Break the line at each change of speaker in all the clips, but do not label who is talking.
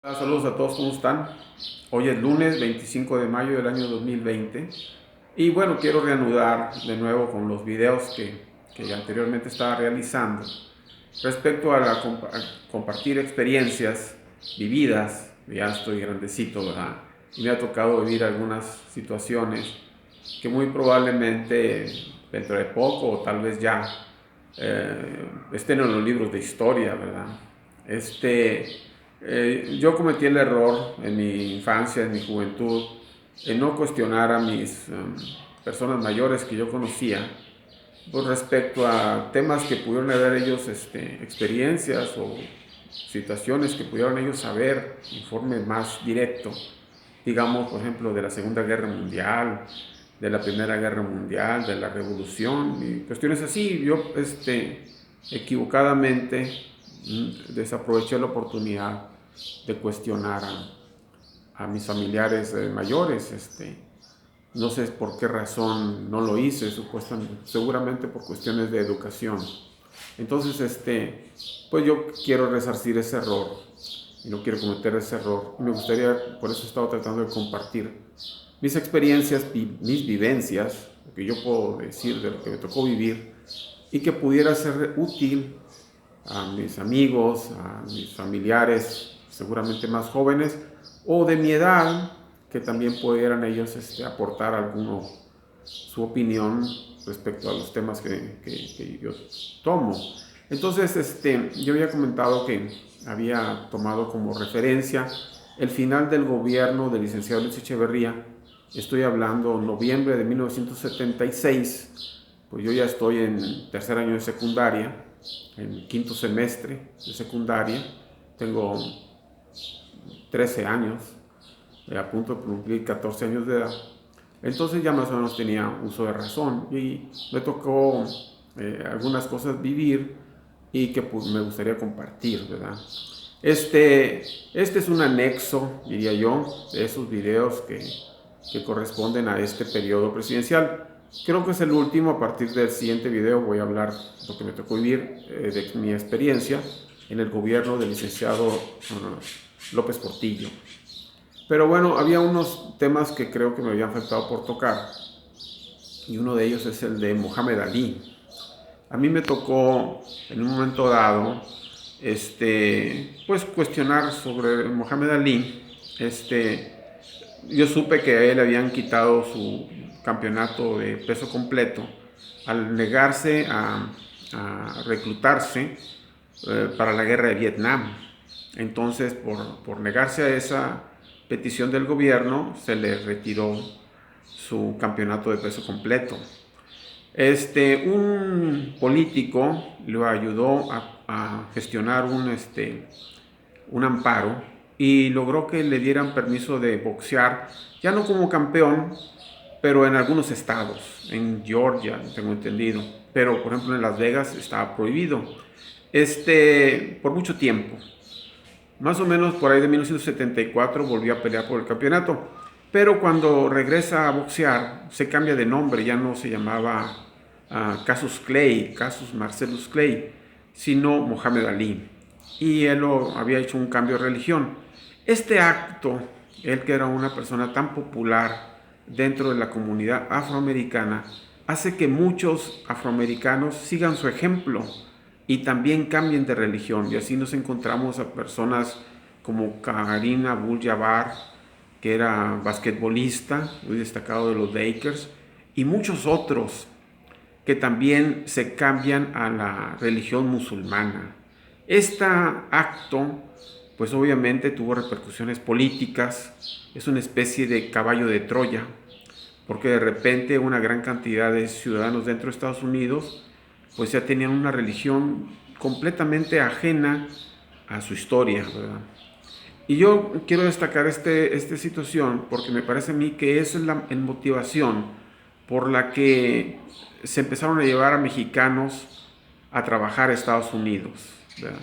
Hola, saludos a todos, ¿cómo están? Hoy es lunes 25 de mayo del año 2020 y bueno, quiero reanudar de nuevo con los videos que anteriormente estaba realizando respecto a compartir experiencias vividas. Ya estoy grandecito, ¿verdad? Y me ha tocado vivir algunas situaciones que muy probablemente dentro de poco o tal vez ya estén en los libros de historia, ¿verdad? Yo cometí el error en mi infancia, en mi juventud, en no cuestionar a mis personas mayores que yo conocía con respecto a temas que pudieron haber ellos, experiencias o situaciones que pudieron ellos saber en forma más directo, digamos, por ejemplo, de la Segunda Guerra Mundial, de la Primera Guerra Mundial, de la Revolución y cuestiones así. Yo, equivocadamente, desaproveché la oportunidad de cuestionar a mis familiares mayores. No sé por qué razón no lo hice, seguramente por cuestiones de educación. Entonces, pues yo quiero resarcir ese error y no quiero cometer ese error. Me gustaría, por eso he estado tratando de compartir mis experiencias, mis vivencias, lo que yo puedo decir de lo que me tocó vivir y que pudiera ser útil a mis amigos, a mis familiares, seguramente más jóvenes o de mi edad, que también pudieran ellos aportar alguno su opinión respecto a los temas que yo tomo. Entonces, yo había comentado que había tomado como referencia el final del gobierno del licenciado Luis Echeverría. Estoy hablando noviembre de 1976, pues yo ya estoy en tercer año de secundaria, en quinto semestre de secundaria, tengo 13 años, a punto de cumplir 14 años de edad. Entonces ya más o menos tenía uso de razón y me tocó algunas cosas vivir y que pues, me gustaría compartir, ¿verdad? Este es un anexo, diría yo, de esos videos que corresponden a este periodo presidencial. Creo que es el último. A partir del siguiente video voy a hablar de lo que me tocó vivir, de mi experiencia en el gobierno del licenciado López Portillo. Pero bueno, había unos temas que creo que me habían faltado por tocar y uno de ellos es el de Mohamed Ali. A mí me tocó en un momento dado pues cuestionar sobre Mohamed Ali. Yo supe que a él habían quitado su campeonato de peso completo al negarse a reclutarse para la guerra de Vietnam. Entonces, por negarse a esa petición del gobierno, se le retiró su campeonato de peso completo. Un político lo ayudó a gestionar un amparo y logró que le dieran permiso de boxear, ya no como campeón, pero en algunos estados, en Georgia, tengo entendido, pero por ejemplo en Las Vegas estaba prohibido, por mucho tiempo. Más o menos por ahí de 1974 volvió a pelear por el campeonato, pero cuando regresa a boxear se cambia de nombre, ya no se llamaba Casus Clay, Casus Marcellus Clay, sino Mohamed Ali. Y él había hecho un cambio de religión. Este acto, él que era una persona tan popular dentro de la comunidad afroamericana, hace que muchos afroamericanos sigan su ejemplo y también cambien de religión. Y así nos encontramos a personas como Kareem Abdul-Jabbar, que era basquetbolista muy destacado de los Lakers, y muchos otros que también se cambian a la religión musulmana. Este acto, pues obviamente tuvo repercusiones políticas, es una especie de caballo de Troya, porque de repente una gran cantidad de ciudadanos dentro de Estados Unidos pues ya tenían una religión completamente ajena a su historia, ¿verdad? Y yo quiero destacar esta situación porque me parece a mí que esa es la motivación por la que se empezaron a llevar a mexicanos a trabajar a Estados Unidos, ¿verdad?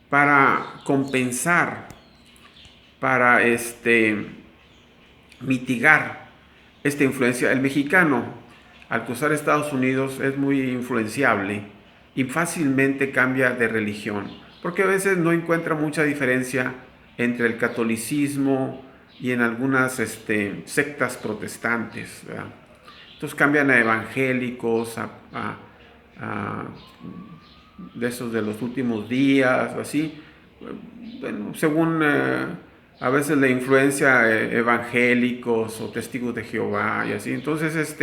Para compensar, para mitigar esta influencia. El mexicano, al cruzar Estados Unidos, es muy influenciable y fácilmente cambia de religión, porque a veces no encuentra mucha diferencia entre el catolicismo y en algunas sectas protestantes, ¿verdad? Entonces cambian a evangélicos, a de esos de los últimos días, así, bueno, según a veces la influencia evangélicos o testigos de Jehová y así. Entonces,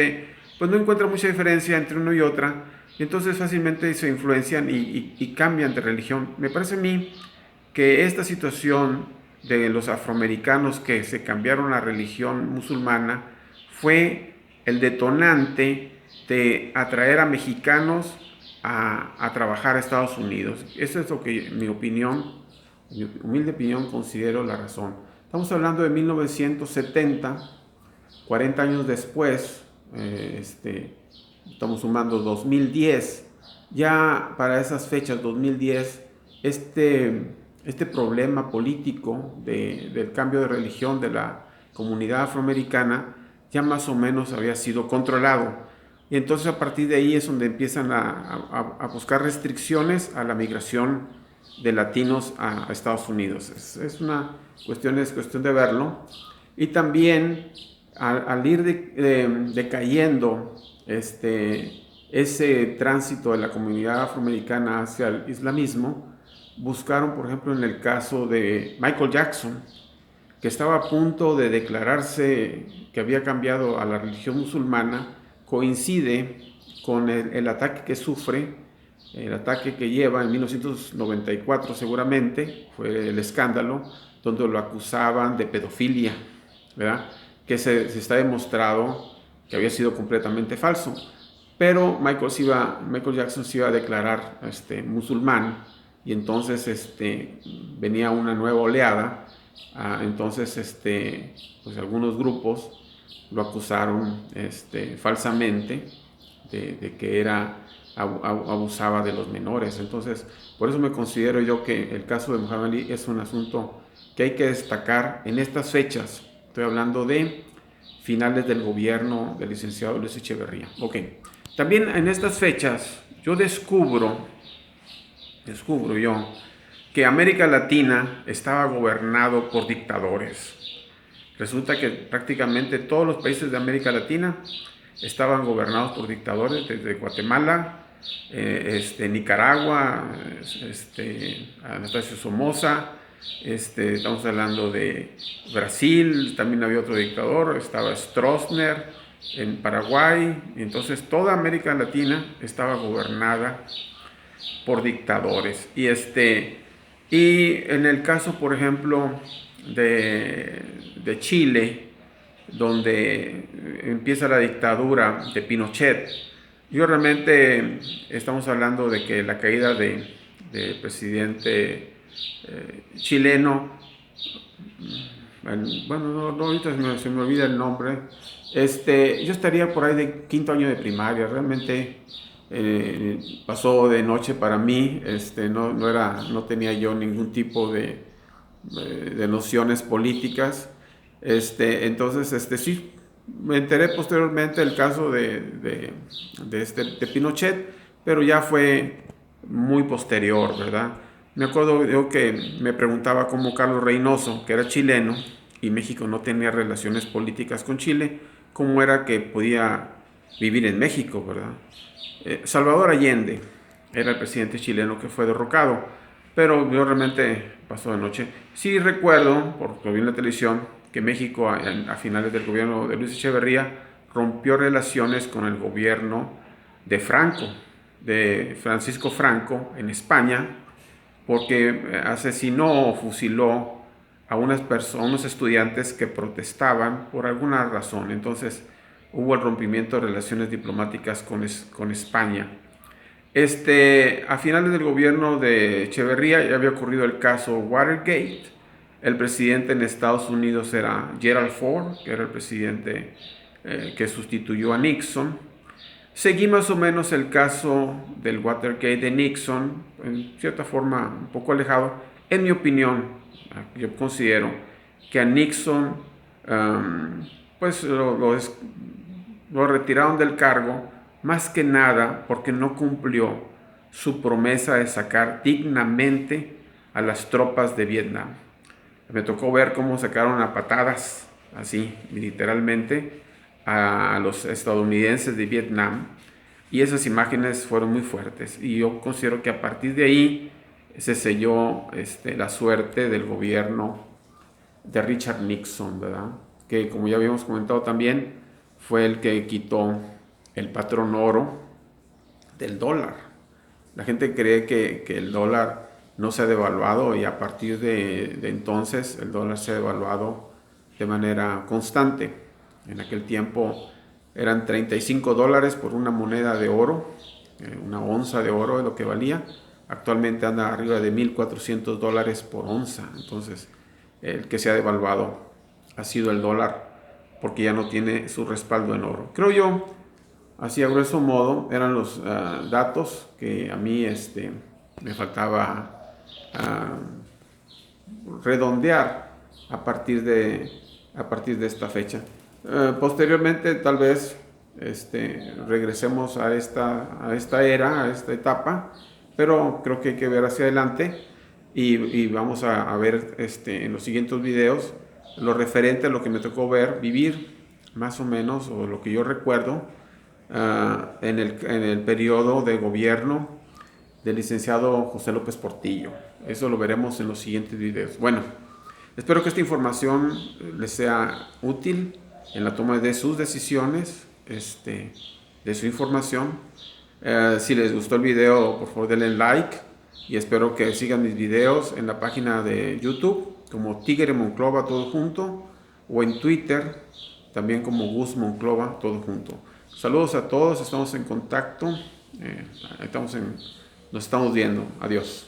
pues no encuentra mucha diferencia entre uno y otra, y entonces fácilmente se influencian y cambian de religión. Me parece a mí que esta situación de los afroamericanos que se cambiaron a religión musulmana fue el detonante de atraer a mexicanos a trabajar a Estados Unidos. Eso es lo que mi humilde opinión, considero la razón. Estamos hablando de 1970, 40 años después, estamos sumando 2010. Ya para esas fechas, 2010, este problema político del cambio de religión de la comunidad afroamericana ya más o menos había sido controlado. Y entonces a partir de ahí es donde empiezan a buscar restricciones a la migración de latinos a Estados Unidos. Es cuestión de verlo. Y también al ir decayendo ese tránsito de la comunidad afroamericana hacia el islamismo, buscaron, por ejemplo, en el caso de Michael Jackson, que estaba a punto de declararse que había cambiado a la religión musulmana, coincide con el ataque que sufre, el ataque que lleva en 1994 seguramente, fue el escándalo, donde lo acusaban de pedofilia, ¿verdad? Que se está demostrado que había sido completamente falso. Pero Michael Jackson se iba a declarar musulmán, y entonces venía una nueva oleada. Entonces pues algunos grupos lo acusaron falsamente de que abusaba de los menores. Entonces, por eso me considero yo que el caso de Muhammad Ali es un asunto que hay que destacar en estas fechas. Estoy hablando de finales del gobierno del licenciado Luis Echeverría. Ok. También en estas fechas yo descubro yo que América Latina estaba gobernado por dictadores. Resulta que prácticamente todos los países de América Latina estaban gobernados por dictadores, desde Guatemala, Nicaragua, Anastasio Somoza, estamos hablando de Brasil, también había otro dictador, estaba Stroessner en Paraguay. Entonces toda América Latina estaba gobernada por dictadores. Y en el caso, por ejemplo, de Chile, donde empieza la dictadura de Pinochet, yo realmente estamos hablando de que la caída del presidente chileno, bueno, no, ahorita se me olvida el nombre, yo estaría por ahí de quinto año de primaria, realmente pasó de noche para mí, no tenía yo ningún tipo de nociones políticas, entonces sí, me enteré posteriormente del caso de Pinochet, pero ya fue muy posterior, ¿verdad? Me acuerdo yo que me preguntaba cómo Carlos Reynoso, que era chileno y México no tenía relaciones políticas con Chile, cómo era que podía vivir en México, ¿verdad? Salvador Allende era el presidente chileno que fue derrocado, pero yo realmente pasó de noche. Sí recuerdo, porque lo vi en la televisión, que México a finales del gobierno de Luis Echeverría rompió relaciones con el gobierno de Franco, de Francisco Franco en España, porque asesinó o fusiló a unos estudiantes que protestaban por alguna razón. Entonces hubo el rompimiento de relaciones diplomáticas con España. A finales del gobierno de Echeverría ya había ocurrido el caso Watergate. El presidente en Estados Unidos era Gerald Ford, que era el presidente que sustituyó a Nixon. Seguí más o menos el caso del Watergate de Nixon, en cierta forma un poco alejado. En mi opinión, yo considero que a Nixon pues lo retiraron del cargo, más que nada porque no cumplió su promesa de sacar dignamente a las tropas de Vietnam. Me tocó ver cómo sacaron a patadas, así, literalmente, a los estadounidenses de Vietnam. Y esas imágenes fueron muy fuertes. Y yo considero que a partir de ahí se selló la suerte del gobierno de Richard Nixon, ¿verdad? Que como ya habíamos comentado también, fue el que quitó el patrón oro del dólar. La gente cree que el dólar no se ha devaluado y a partir de entonces el dólar se ha devaluado de manera constante. En aquel tiempo eran $35 por una moneda de oro, una onza de oro es lo que valía. Actualmente anda arriba de $1,400 por onza. Entonces, el que se ha devaluado ha sido el dólar porque ya no tiene su respaldo en oro. Creo yo, así a grueso modo, eran los datos que a mí me faltaba redondear a partir de esta fecha. Posteriormente, tal vez regresemos a esta era, a esta etapa, pero creo que hay que ver hacia adelante y vamos a ver en los siguientes videos lo referente a lo que me tocó ver, vivir más o menos, o lo que yo recuerdo en el periodo de gobierno del licenciado José López Portillo. Eso lo veremos en los siguientes videos. Bueno, espero que esta información les sea útil en la toma de sus decisiones, de su información. Si les gustó el video, por favor denle like y espero que sigan mis videos en la página de YouTube como Tigre Monclova todo junto, o en Twitter también como Gus Monclova todo junto. Saludos a todos, estamos en contacto, nos estamos viendo. Adiós.